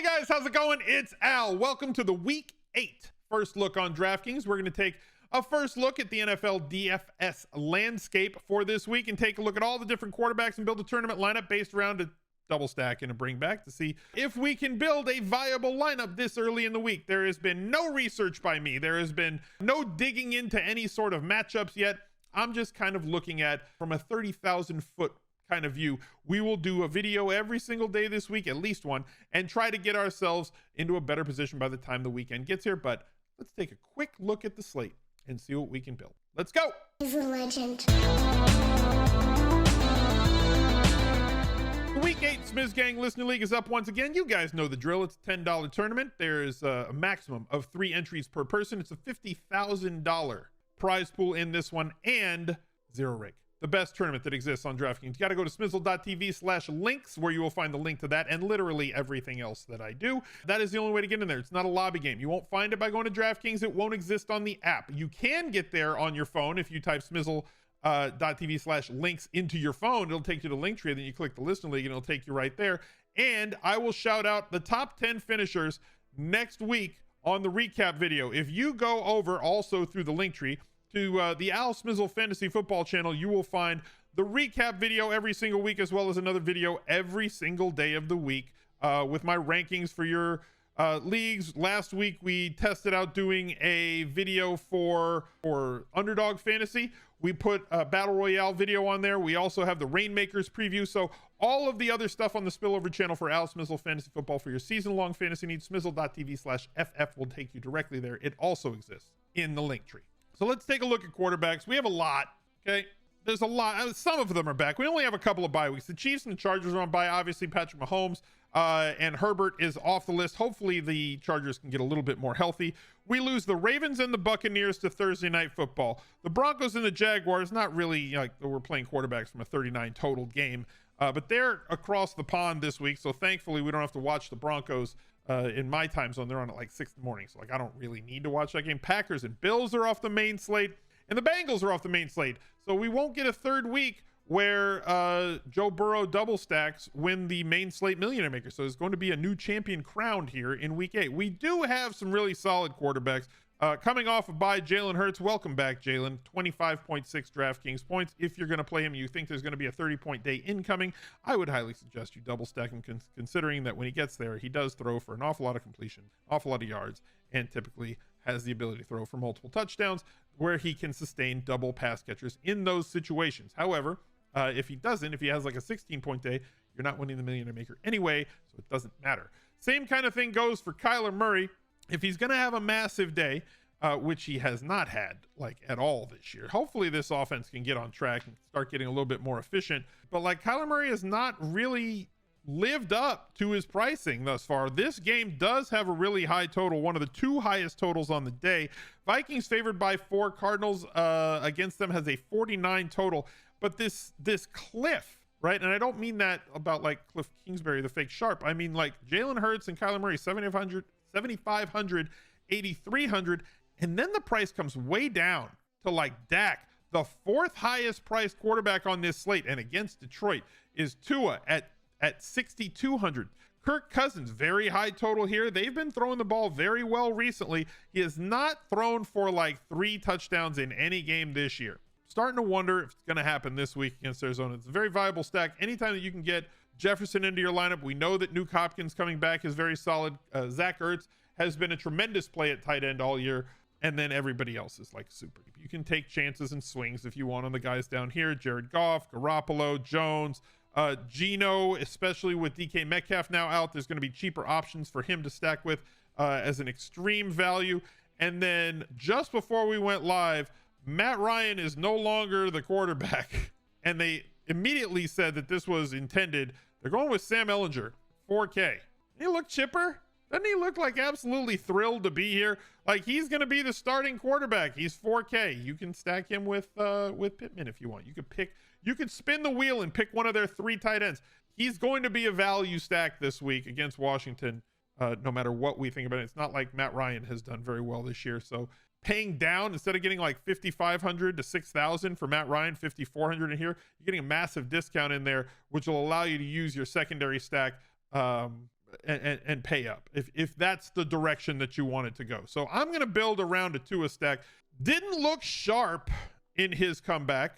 Guys, how's it going? It's Al. Welcome to the Week 8 first look on DraftKings. We're going to take a first look at the NFL DFS landscape for this week and take a look at all the different quarterbacks and build a tournament lineup based around a double stack and a bring back to see if we can build a viable lineup this early in the week. There has been no research by me. There has been no digging into any sort of matchups yet. I'm just kind of looking at from a 30,000 foot kind of view. We will do a video every single day this week, at least one, and try to get ourselves into a better position by the time the weekend gets here. But let's take a quick look at the slate and see what we can build. Let's go. He's a legend. The Week 8 Smiz Gang Listener League is up once again. You guys know the drill. It's a $10 tournament. There's a maximum of 3 entries per person. It's a $50,000 prize pool in this one and zero rig. The best tournament that exists on DraftKings. You got to go to smizzle.tv/links where you will find the link to that and literally everything else that I do. That is the only way to get in there. It's not a lobby game. You won't find it by going to DraftKings. It won't exist on the app. You can get there on your phone if you type smizzle.tv/links into your phone. It'll take you to Linktree, then you click the Listener League and it'll take you right there. And I will shout out the top 10 finishers next week on the recap video. If you go over also through the Linktree to the Al Smizzle Fantasy Football channel, you will find the recap video every single week, as well as another video every single day of the week with my rankings for your leagues. Last week we tested out doing a video for Underdog Fantasy. We put a Battle Royale video on there. We also have the Rainmakers preview. So all of the other stuff on the Spillover channel for Al Smizzle Fantasy Football for your season-long fantasy needs, smizzle.tv/ff will take you directly there. It also exists in the link tree. So let's take a look at quarterbacks. We have a lot, okay? There's a lot. Some of them are back. We only have a couple of bye weeks. The Chiefs and the Chargers are on bye. Obviously, Patrick Mahomes and Herbert is off the list. Hopefully, the Chargers can get a little bit more healthy. We lose the Ravens and the Buccaneers to Thursday Night Football. The Broncos and the Jaguars, not really like we're playing quarterbacks from a 39 total game, but they're across the pond this week. So thankfully, we don't have to watch the Broncos in my time zone. They're on at like 6 in the morning, so like I don't really need to watch that game. Packers and Bills are off the main slate, and the Bengals are off the main slate, so we won't get a third week where Joe Burrow double stacks win the main slate Millionaire Maker. So there's going to be a new champion crowned here in week 8. We do have some really solid quarterbacks coming off of bye. Jalen Hurts, welcome back, Jalen. 25.6 DraftKings points. If you're going to play him, you think there's going to be a 30-point day incoming, I would highly suggest you double stack him, considering that when he gets there, he does throw for an awful lot of completion, awful lot of yards, and typically has the ability to throw for multiple touchdowns where he can sustain double pass catchers in those situations. However, if he doesn't, if he has like a 16-point day, you're not winning the Millionaire Maker anyway, so it doesn't matter. Same kind of thing goes for Kyler Murray. If he's going to have a massive day, which he has not had like at all this year, hopefully this offense can get on track and start getting a little bit more efficient. But like Kyler Murray has not really lived up to his pricing thus far. This game does have a really high total, one of the 2 highest totals on the day. Vikings favored by 4. Cardinals against them has a 49 total. But this cliff, right? And I don't mean that about like Cliff Kingsbury, the fake sharp. I mean like Jalen Hurts and Kyler Murray, 7,500, 8,300. And then the price comes way down to like Dak, the 4th highest priced quarterback on this slate. And against Detroit is Tua at 6,200. Kirk Cousins, very high total here. They've been throwing the ball very well recently. He has not thrown for like 3 touchdowns in any game this year. Starting to wonder if it's going to happen this week against Arizona. It's a very viable stack. Anytime that you can get Jefferson into your lineup, we know that Nuke Hopkins coming back is very solid. Zach Ertz has been a tremendous play at tight end all year. And then everybody else is like super. You can take chances and swings if you want on the guys down here. Jared Goff, Garoppolo, Jones, Geno, especially with DK Metcalf now out. There's going to be cheaper options for him to stack with as an extreme value. And then just before we went live, Matt Ryan is no longer the quarterback. And they immediately said that this was intended. They're going with Sam Ellinger, 4K. Doesn't he look chipper? Doesn't he look like absolutely thrilled to be here? Like he's going to be the starting quarterback. He's 4K. You can stack him with Pittman if you want. You could spin the wheel and pick one of their 3 tight ends. He's going to be a value stack this week against Washington, no matter what we think about it. It's not like Matt Ryan has done very well this year. So paying down instead of getting like 5,500 to 6,000 for Matt Ryan, 5,400 in here, you're getting a massive discount in there, which will allow you to use your secondary stack and pay up if that's the direction that you want it to go. So I'm going to build around a Tua stack. Didn't look sharp in his comeback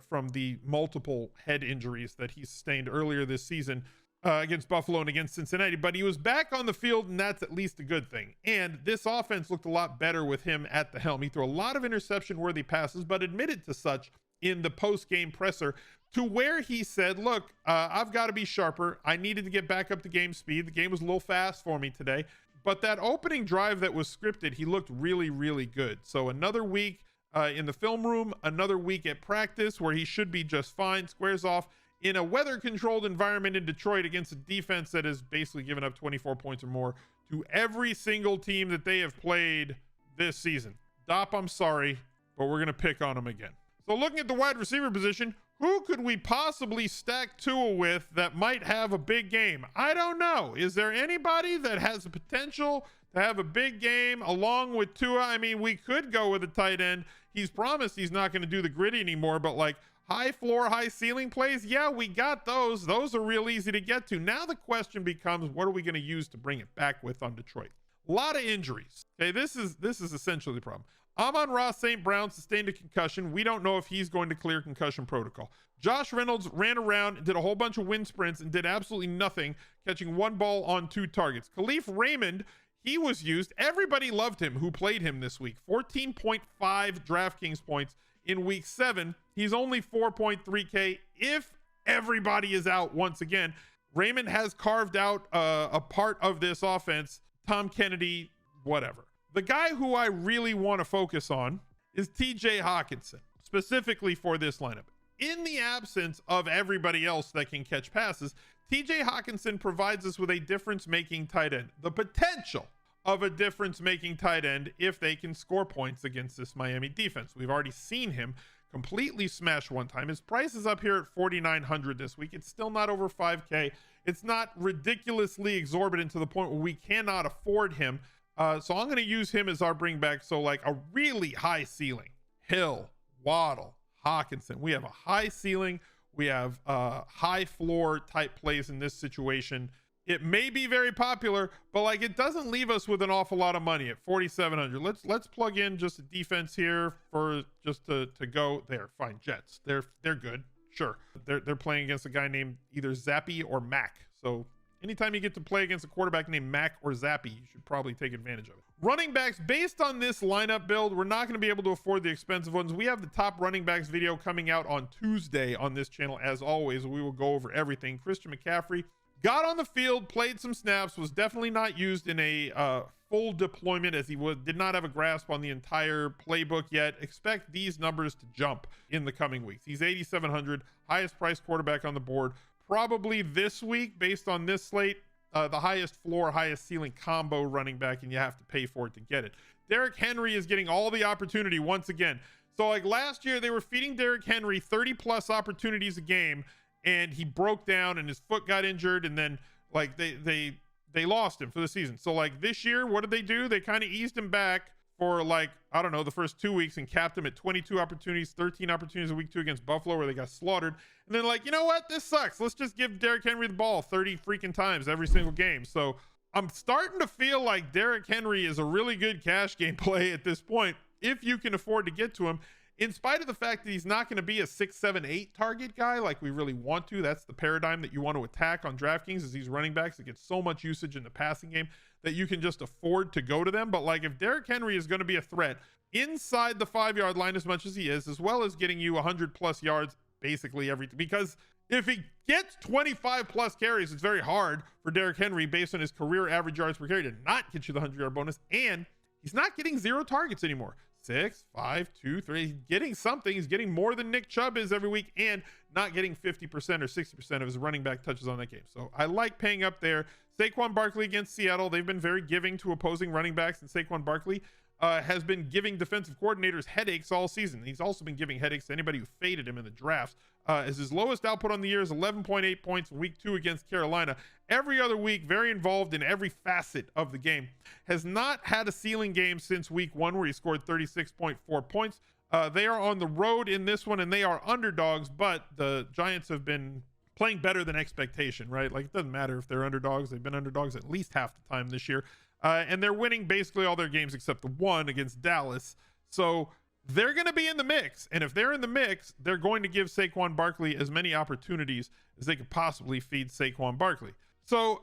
from the multiple head injuries that he sustained earlier this season against Buffalo and against Cincinnati, but he was back on the field, and that's at least a good thing. And this offense looked a lot better with him at the helm. He threw a lot of interception-worthy passes, but admitted to such in the post-game presser, to where he said, look, I've got to be sharper. I needed to get back up to game speed. The game was a little fast for me today, but that opening drive that was scripted, he looked really, really good. So another week in the film room, another week at practice where he should be just fine, squares off in a weather-controlled environment in Detroit against a defense that has basically given up 24 points or more to every single team that they have played this season. Dop, I'm sorry, but we're going to pick on them again. So looking at the wide receiver position, who could we possibly stack Tua with that might have a big game? I don't know. Is there anybody that has the potential to have a big game along with Tua? I mean, we could go with a tight end. He's promised he's not going to do the gritty anymore, but like high floor, high ceiling plays, yeah, we got those. Those are real easy to get to. Now the question becomes, what are we going to use to bring it back with on Detroit? A lot of injuries. Okay, this is essentially the problem. Amon-Ra St. Brown sustained a concussion. We don't know if he's going to clear concussion protocol. Josh Reynolds ran around, did a whole bunch of wind sprints, and did absolutely nothing, catching one ball on 2 targets. Khalif Raymond, he was used. Everybody loved him who played him this week. 14.5 DraftKings points in week 7. He's only 4.3K if everybody is out once again. Raymond has carved out a part of this offense. Tom Kennedy, whatever. The guy who I really want to focus on is TJ Hawkinson, specifically for this lineup. In the absence of everybody else that can catch passes, TJ Hawkinson provides us with a difference-making tight end. The potential of a difference-making tight end if they can score points against this Miami defense. We've already seen him completely smash one time. His price is up here at $4,900 this week. It's still not over 5K. It's not ridiculously exorbitant to the point where we cannot afford him. So I'm going to use him as our bring back. So like a really high ceiling, Hill, Waddle, Hawkinson. We have a high ceiling. We have high floor type plays in this situation. It may be very popular, but like it doesn't leave us with an awful lot of money at 4,700. Let's plug in just a defense here for just to go there. Fine, Jets. They're good. Sure. They're playing against a guy named either Zappy or Mac. So anytime you get to play against a quarterback named Mac or Zappy, you should probably take advantage of it. Running backs, based on this lineup build, we're not going to be able to afford the expensive ones. We have the top running backs video coming out on Tuesday on this channel. As always, we will go over everything. Christian McCaffrey got on the field, played some snaps, was definitely not used in a full deployment as he did not have a grasp on the entire playbook yet. Expect these numbers to jump in the coming weeks. He's 8,700, highest priced quarterback on the board. Probably this week, based on this slate, the highest floor, highest ceiling combo running back, and you have to pay for it to get it. Derrick Henry is getting all the opportunity once again. So like last year, they were feeding Derrick Henry 30 plus opportunities a game, and he broke down and his foot got injured, and then like they lost him for the season. So like this year, what did they do? They kind of eased him back for like, I don't know, the first 2 weeks and capped him at 22 opportunities, 13 opportunities in week 2 against Buffalo where they got slaughtered. And then like, you know what? This sucks. Let's just give Derrick Henry the ball 30 freaking times every single game. So I'm starting to feel like Derrick Henry is a really good cash game play at this point if you can afford to get to him, in spite of the fact that he's not going to be a 6, 7, 8 target guy like we really want to. That's the paradigm that you want to attack on DraftKings, is these running backs that get so much usage in the passing game that you can just afford to go to them. But like if Derrick Henry is going to be a threat inside the 5-yard line as much as he is, as well as getting you 100 plus yards basically because if he gets 25 plus carries, it's very hard for Derrick Henry based on his career average yards per carry to not get you the 100-yard bonus. And he's not getting 0 targets anymore. 6, 5, 2, 3. He's getting something. He's getting more than Nick Chubb is every week, and not getting 50% or 60% of his running back touches on that game. So I like paying up there. Saquon Barkley against Seattle. They've been very giving to opposing running backs, and Saquon Barkley has been giving defensive coordinators headaches all season. He's also been giving headaches to anybody who faded him in the drafts. As his lowest output on the year is 11.8 points in week 2 against Carolina. Every other week, very involved in every facet of the game. Has not had a ceiling game since week 1 where he scored 36.4 points. They are on the road in this one, and they are underdogs, but the Giants have been playing better than expectation, right? Like, it doesn't matter if they're underdogs. They've been underdogs at least half the time this year. And they're winning basically all their games except the one against Dallas. So they're going to be in the mix. And if they're in the mix, they're going to give Saquon Barkley as many opportunities as they could possibly feed Saquon Barkley. So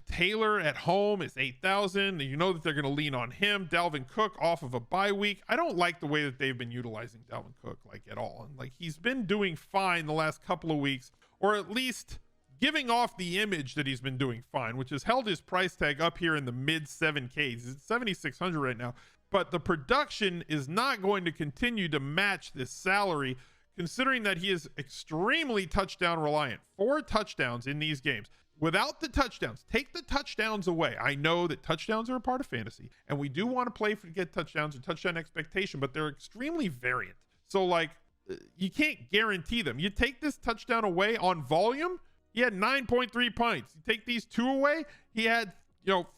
Taylor at home is 8,000. You know that they're going to lean on him. Dalvin Cook off of a bye week. I don't like the way that they've been utilizing Dalvin Cook, like, at all. And like, he's been doing fine the last couple of weeks, or at least giving off the image that he's been doing fine, which has held his price tag up here in the mid 7Ks. It's 7,600 right now, but the production is not going to continue to match this salary, considering that he is extremely touchdown reliant. 4 touchdowns in these games. Without the touchdowns, take the touchdowns away. I know that touchdowns are a part of fantasy, and we do want to play to get touchdowns or touchdown expectation, but they're extremely variant. So, like, you can't guarantee them. You take this touchdown away on volume, he had 9.3 points. You take these 2 away, he had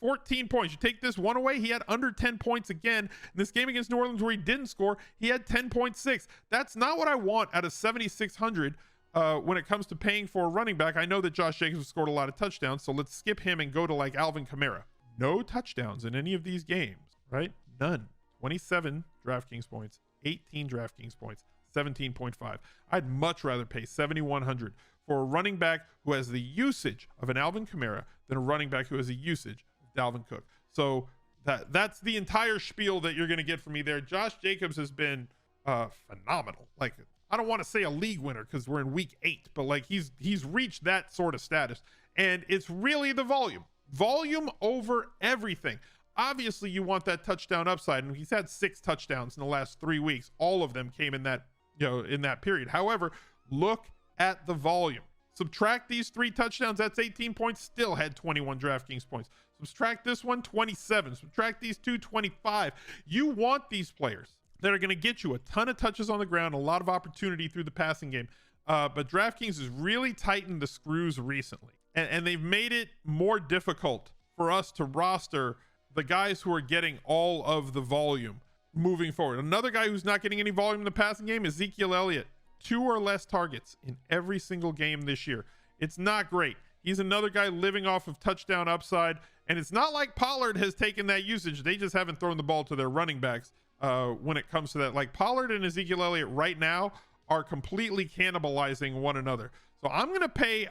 14 points. You take this 1 away, he had under 10 points again. In this game against New Orleans where he didn't score, he had 10.6. That's not what I want out of 7,600 when it comes to paying for a running back. I know that Josh Jacobs scored a lot of touchdowns, so let's skip him and go to like Alvin Kamara. No touchdowns in any of these games, right? None. 27 DraftKings points, 18 DraftKings points, 17.5. I'd much rather pay 7,100 for a running back who has the usage of an Alvin Kamara than a running back who has a usage of Dalvin Cook. So that's the entire spiel that you're going to get from me there. Josh Jacobs has been phenomenal. Like, I don't want to say a league winner because we're in week 8, but like, he's reached that sort of status, and it's really the volume over everything. Obviously you want that touchdown upside, and he's had 6 touchdowns in the last 3 weeks. All of them came in that, in that period. However, look at the volume. Subtract these 3 touchdowns, that's 18 points, still had 21 DraftKings points. Subtract this one, 27. Subtract these 2, 25. You want these players that are going to get you a ton of touches on the ground, a lot of opportunity through the passing game. But DraftKings has really tightened the screws recently, and they've made it more difficult for us to roster the guys who are getting all of the volume moving forward. Another guy who's not getting any volume in the passing game is Ezekiel Elliott. 2 or less targets in every single game this year. It's not great. He's another guy living off of touchdown upside, and it's not like Pollard has taken that usage. They just haven't thrown the ball to their running backs when it comes to that. Like, Pollard and Ezekiel Elliott right now are completely cannibalizing one another. So I'm going to pay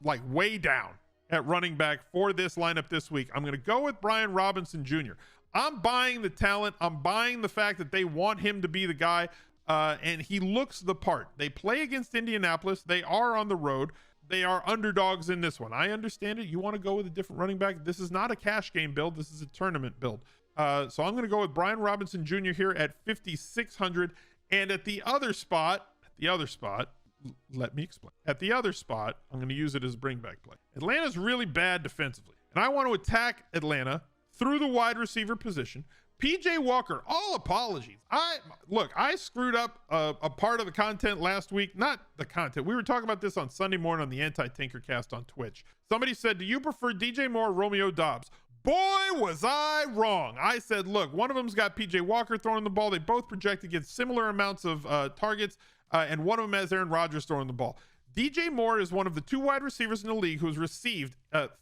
way down at running back for this lineup this week. I'm going to go with Brian Robinson Jr. I'm buying the talent. I'm buying the fact that they want him to be the guy. And he looks the part. They play against Indianapolis. They are on the road. They are underdogs in this one. I understand it. You want to go with a different running back. This is not a cash game build. This is a tournament build. So I'm going to go with Brian Robinson Jr. here at 5,600. And at the other spot, let me explain. At the other spot, I'm going to use it as a bring back play. Atlanta's really bad defensively, and I want to attack Atlanta through the wide receiver position. PJ Walker, all apologies. I screwed up a part of the content last week. Not the content. We were talking about this on Sunday morning on the Anti-Tinkercast on Twitch. Somebody said, do you prefer DJ Moore or Romeo Doubs? Boy, was I wrong. I said, look, one of them's got PJ Walker throwing the ball. They both project to get similar amounts of targets, and one of them has Aaron Rodgers throwing the ball. DJ Moore is one of the 2 wide receivers in the league who's received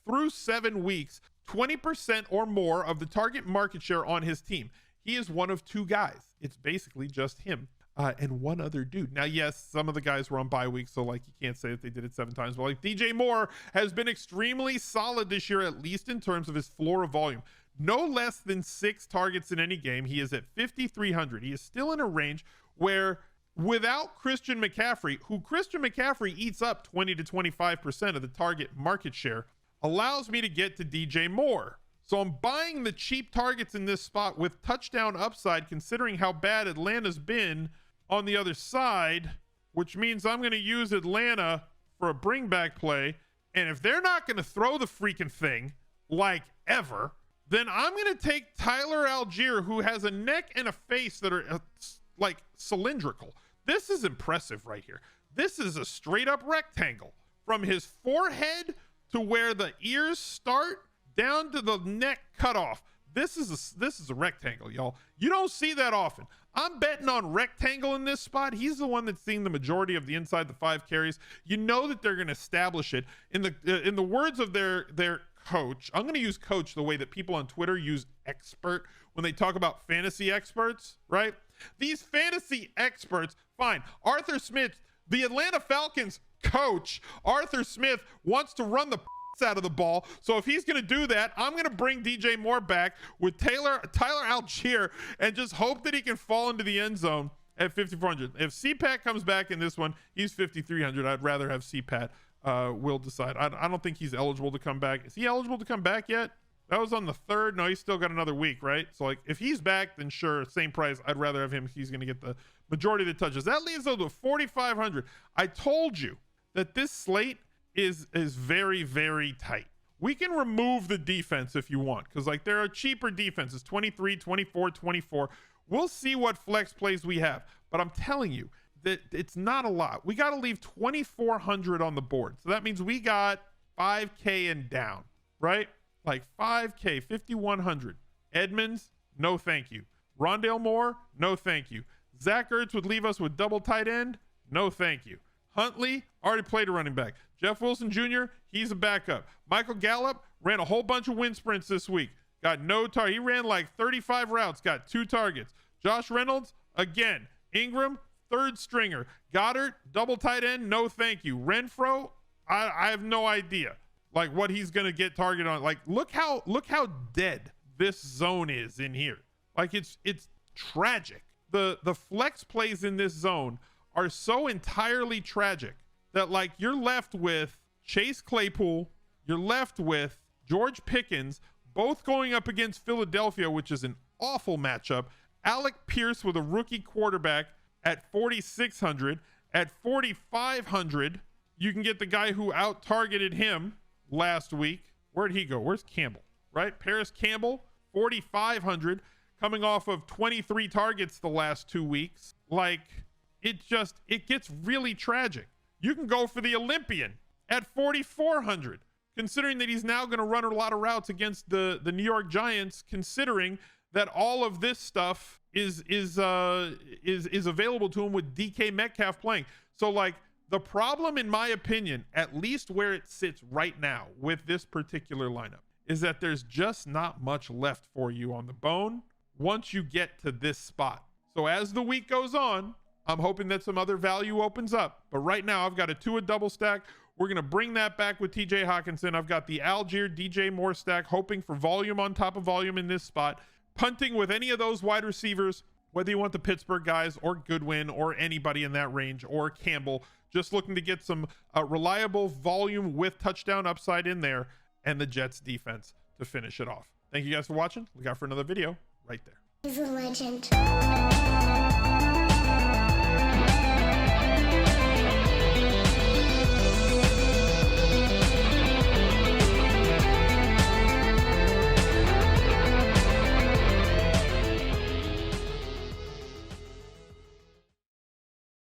through 7 weeks 20% or more of the target market share on his team. He is one of 2 guys. It's basically just him and one other dude. Now, yes, some of the guys were on bye weeks, so like, you can't say that they did it 7 times. But like, DJ Moore has been extremely solid this year, at least in terms of his floor of volume. No less than 6 targets in any game. He is at 5,300. He is still in a range where, without Christian McCaffrey, who Christian McCaffrey eats up 20 to 25% of the target market share, allows me to get to DJ Moore. So I'm buying the cheap targets in this spot with touchdown upside, considering how bad Atlanta's been on the other side, which means I'm going to use Atlanta for a bring back play. And if they're not going to throw the freaking thing like ever, then I'm going to take Tyler Algier, who has a neck and a face that are like cylindrical. This is impressive right here. This is a straight up rectangle from his forehead to where the ears start down to the neck cutoff. This is a rectangle, y'all. You don't see that often. I'm betting on Rectangle in this spot. He's the one that's seeing the majority of the inside the 5 carries. You know that they're going to establish it. In the words of their coach, I'm going to use coach the way that people on Twitter use expert when they talk about fantasy experts, right? These fantasy experts, fine. Arthur Smith, the Atlanta Falcons coach, Arthur Smith wants to run the out of the ball. So if he's going to do that, I'm going to bring DJ Moore back with Tyler Algier and just hope that he can fall into the end zone at 5,400. If CPAT comes back in this one, he's 5,300. I'd rather have CPAT. We'll decide. I don't think he's eligible to come back. Is he eligible to come back yet? That was on the 3rd. No, he's still got another week, right? So like if he's back, then sure, same price. I'd rather have him. He's going to get the majority of the touches. That leaves us with 4,500. I told you that this slate is very, very tight. We can remove the defense if you want, because like there are cheaper defenses, 23, 24, 24. We'll see what flex plays we have, but I'm telling you that it's not a lot. We got to leave 2,400 on the board. So that means we got 5K and down, right? Like 5K, 5,100. Edmonds, no thank you. Rondale Moore, no thank you. Zach Ertz would leave us with double tight end, no thank you. Huntley already played a running back. Jeff Wilson Jr., he's a backup. Michael Gallup ran a whole bunch of wind sprints this week. Got no target. He ran like 35 routes, got 2 targets. Josh Reynolds, again. Ingram, 3rd stringer. Goddard, double tight end, no thank you. Renfro, I have no idea like what he's going to get targeted on. Like look how dead this zone is in here. Like it's tragic. The flex plays in this zone are so entirely tragic that like you're left with Chase Claypool, you're left with George Pickens, both going up against Philadelphia, which is an awful matchup. Alec Pierce with a rookie quarterback at 4,600. At 4,500, you can get the guy who out-targeted him last week. Where'd he go? Where's Campbell, right? Paris Campbell, 4,500, coming off of 23 targets the last 2 weeks. Like, it gets really tragic. You can go for the Olympian at 4,400, considering that he's now going to run a lot of routes against the New York Giants, considering that all of this stuff is available to him with DK Metcalf playing. So like the problem, in my opinion, at least where it sits right now with this particular lineup, is that there's just not much left for you on the bone once you get to this spot. So as the week goes on, I'm hoping that some other value opens up. But right now, I've got a Tua double stack. We're going to bring that back with TJ Hawkinson. I've got the Algier DJ Moore stack, hoping for volume on top of volume in this spot. Punting with any of those wide receivers, whether you want the Pittsburgh guys or Goodwin or anybody in that range or Campbell, just looking to get some reliable volume with touchdown upside in there, and the Jets defense to finish it off. Thank you guys for watching. Look out for another video right there. He's a legend.